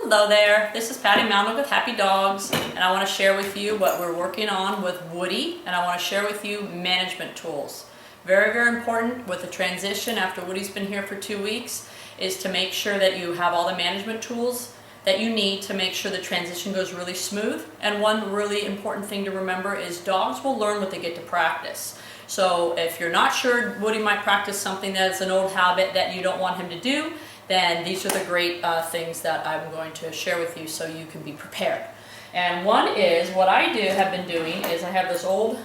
Hello there, this is Patty Mountain with Happi Dawgs, and I want to share with you what we're working on with Woody, and I want to share with you management tools. Very, very important with the transition after Woody's been here for 2 weeks is to make sure that you have all the management tools that you need to make sure the transition goes really smooth. And one really important thing to remember is dogs will learn what they get to practice. So if you're not sure Woody might practice something that's an old habit that you don't want him to do, then these are the great things that I'm going to share with you so you can be prepared. And one is, what I have been doing is I have this old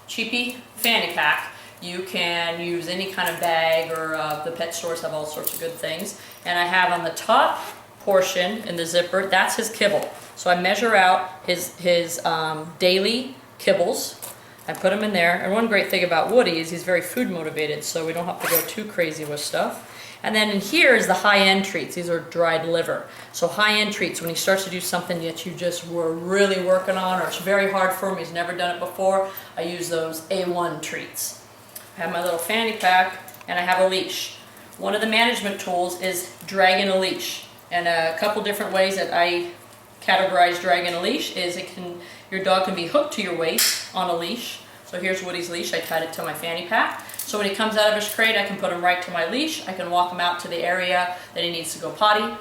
cheapy fanny pack. You can use any kind of bag, or the pet stores have all sorts of good things. And I have on the top portion in the zipper, that's his kibble. So I measure out his daily kibbles. I put them in there. And one great thing about Woody is he's very food motivated, so we don't have to go too crazy with stuff. And then in here is the high-end treats. These are dried liver. So high-end treats, when he starts to do something that you just were really working on, or it's very hard for him, he's never done it before, I use those A1 treats. I have my little fanny pack, and I have a leash. One of the management tools is dragging a leash. And a couple different ways that I categorize dragging a leash is your dog can be hooked to your waist on a leash. So here's Woody's leash. I tied it to my fanny pack. So when he comes out of his crate, I can put him right to my leash. I can walk him out to the area that he needs to go potty.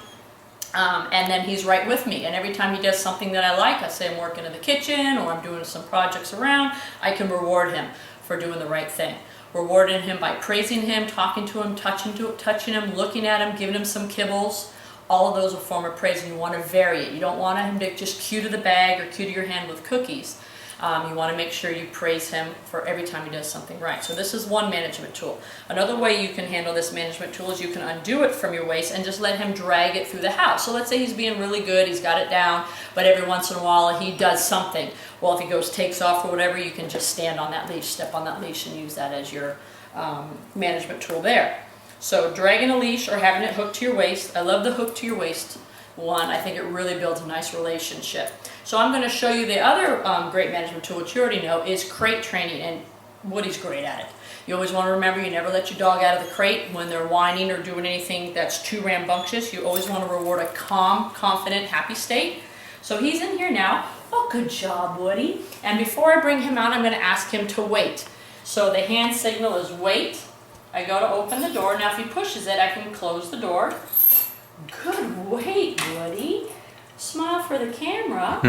And then he's right with me. And every time he does something that I like, I say I'm working in the kitchen or I'm doing some projects around, I can reward him for doing the right thing. Rewarding him by praising him, talking to him, touching him, looking at him, giving him some kibbles. All of those are a form of praise, and you want to vary it. You don't want him to just cue to the bag or cue to your hand with cookies. You want to make sure you praise him for every time he does something right. So this is one management tool. Another way you can handle this management tool is you can undo it from your waist and just let him drag it through the house. So let's say he's being really good, he's got it down, but every once in a while he does something. Well, if he takes off or whatever, you can just stand on that leash, step on that leash, and use that as your management tool there. So dragging a leash or having it hooked to your waist. I love the hook to your waist one. I think it really builds a nice relationship. So I'm going to show you the other great management tool, which you already know, is crate training, and Woody's great at it. You always want to remember you never let your dog out of the crate when they're whining or doing anything that's too rambunctious. You always want to reward a calm, confident, happy state. So he's in here now. Oh, good job, Woody. And before I bring him out, I'm going to ask him to wait. So the hand signal is wait. I go to open the door. Now if he pushes it, I can close the door. Good wait, Woody. Smile for the camera.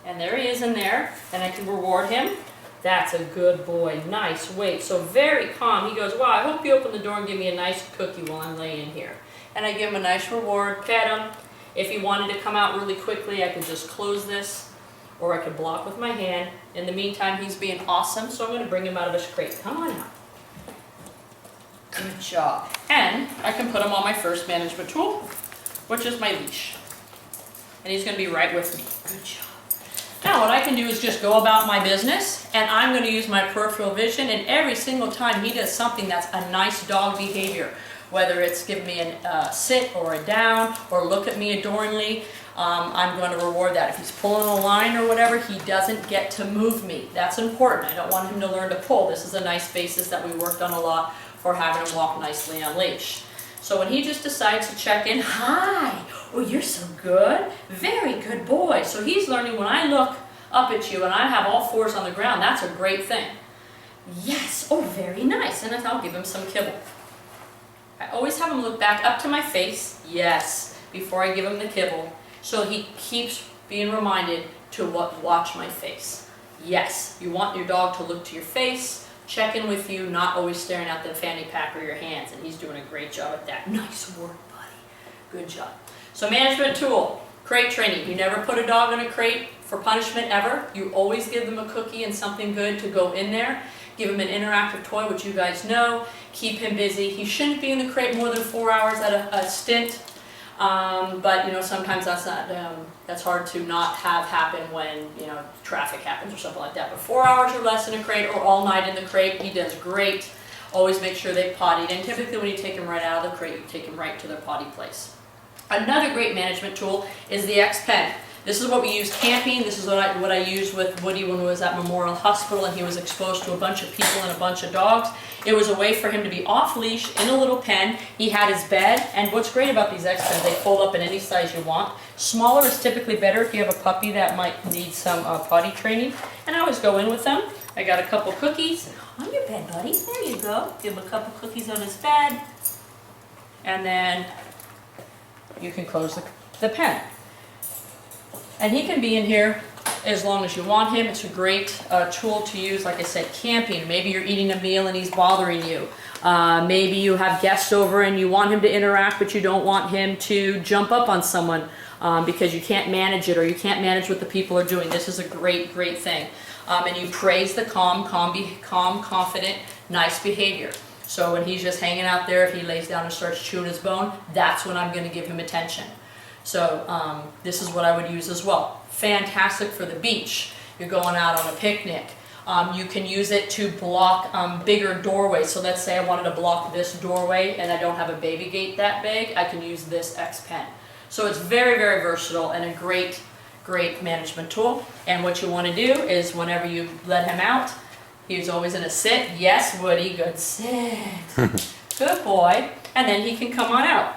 And there he is in there. And I can reward him. That's a good boy. Nice wait. So very calm. He goes, wow, I hope you open the door and give me a nice cookie while I'm laying here. And I give him a nice reward, pet him. If he wanted to come out really quickly, I could just close this, or I could block with my hand. In the meantime, he's being awesome, so I'm going to bring him out of his crate. Come on out. Good job. And I can put him on my first management tool, which is my leash. And he's going to be right with me. Good job. Now what I can do is just go about my business, and I'm going to use my peripheral vision, and every single time he does something that's a nice dog behavior, whether it's give me a sit or a down or look at me adoringly, I'm going to reward that. If he's pulling a line or whatever, he doesn't get to move me. That's important. I don't want him to learn to pull. This is a nice basis that we worked on a lot for having him walk nicely on leash. So when he just decides to check in, hi, oh, you're so good, very good boy. So he's learning when I look up at you and I have all fours on the ground, that's a great thing. Yes, oh, very nice. And then I'll give him some kibble. I always have him look back up to my face, yes, before I give him the kibble. So he keeps being reminded to watch my face. Yes, you want your dog to look to your face, check in with you, not always staring at the fanny pack or your hands, and he's doing a great job at that. Nice work, buddy. Good job. So management tool, crate training. You never put a dog in a crate for punishment ever. You always give them a cookie and something good to go in there. Give him an interactive toy, which you guys know. Keep him busy. He shouldn't be in the crate more than 4 hours at a stint. But you know, sometimes that's hard to not have happen when traffic happens or something like that. But 4 hours or less in a crate, or all night in the crate, he does great. Always make sure they've pottied, and typically when you take him right out of the crate, you take him right to their potty place. Another great management tool is the X Pen. This is what we use camping. This is what I used with Woody when he was at Memorial Hospital and he was exposed to a bunch of people and a bunch of dogs. It was a way for him to be off leash in a little pen. He had his bed, and what's great about these X pens, they fold up in any size you want. Smaller is typically better if you have a puppy that might need some potty training. And I always go in with them. I got a couple cookies on your bed, buddy. There you go. Give him a couple cookies on his bed, and then you can close the pen. And he can be in here as long as you want him. It's a great tool to use, like I said, camping. Maybe you're eating a meal and he's bothering you. Maybe you have guests over and you want him to interact, but you don't want him to jump up on someone because you can't manage it or you can't manage what the people are doing. This is a great, great thing. And you praise the calm, confident, nice behavior. So when he's just hanging out there, if he lays down and starts chewing his bone, that's when I'm going to give him attention. So this is what I would use as well. Fantastic for the beach. You're going out on a picnic. You can use it to block bigger doorways. So let's say I wanted to block this doorway and I don't have a baby gate that big, I can use this X pen. So it's very, very versatile and a great, great management tool. And what you want to do is whenever you let him out, he's always in a sit. Yes, Woody, good sit. Good boy. And then he can come on out.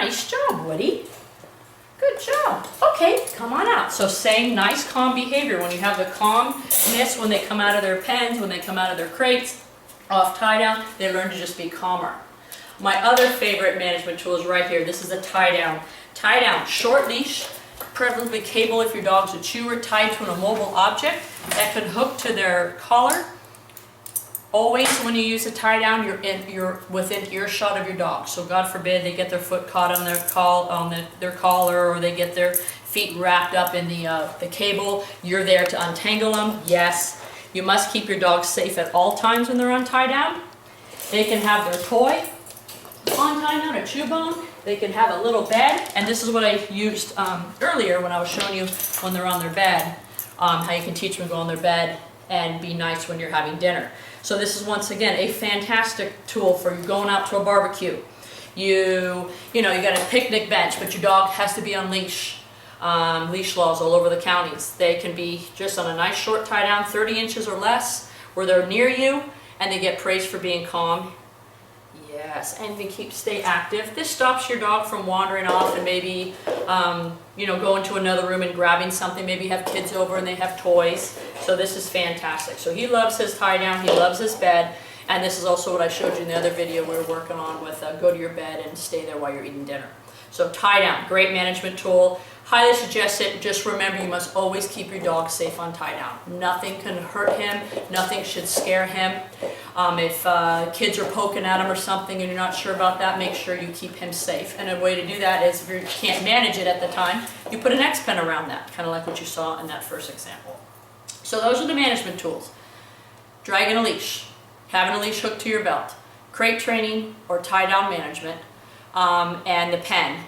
Nice job, Woody. Good job. Okay, come on out. So same nice, calm behavior. When you have the calmness, when they come out of their pens, when they come out of their crates, off tie down, they learn to just be calmer. My other favorite management tool is right here. This is a tie down. Tie down, short leash, preferably cable if your dog's a chewer, tied to an immobile object that could hook to their collar. Always when you use a tie down, you're within earshot of your dog. So God forbid they get their foot caught on their collar, or they get their feet wrapped up in the cable. You're there to untangle them. Yes, you must keep your dog safe at all times when they're on tie down. They can have their toy on tie down, a chew bone. They can have a little bed, and this is what I used earlier when I was showing you when they're on their bed, how you can teach them to go on their bed and be nice when you're having dinner. So this is once again a fantastic tool for you going out to a barbecue. You got a picnic bench, but your dog has to be on leash. Leash laws all over the counties. They can be just on a nice short tie down, 30 inches or less, where they're near you and they get praised for being calm. Yes, and they stay active. This stops your dog from wandering off and maybe going to another room and grabbing something. Maybe you have kids over and they have toys. So this is fantastic. So he loves his tie down, he loves his bed, and this is also what I showed you in the other video we were working on with go to your bed and stay there while you're eating dinner. So tie down, great management tool. Highly suggest it. Just remember, you must always keep your dog safe on tie down. Nothing can hurt him. Nothing should scare him. If kids are poking at him or something and you're not sure about that, make sure you keep him safe. And a way to do that is, if you can't manage it at the time, you put an X pen around that, kind of like what you saw in that first example. So those are the management tools. Dragging a leash, having a leash hooked to your belt, crate training or tie down management, and the pen.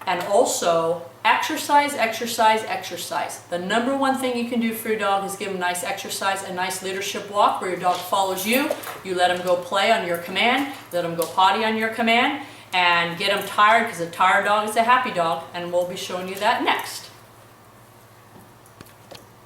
And also exercise, exercise, exercise. The number one thing you can do for your dog is give him nice exercise, a nice leadership walk where your dog follows you. You let him go play on your command, let him go potty on your command, and get him tired, because a tired dog is a happy dog, and we'll be showing you that next.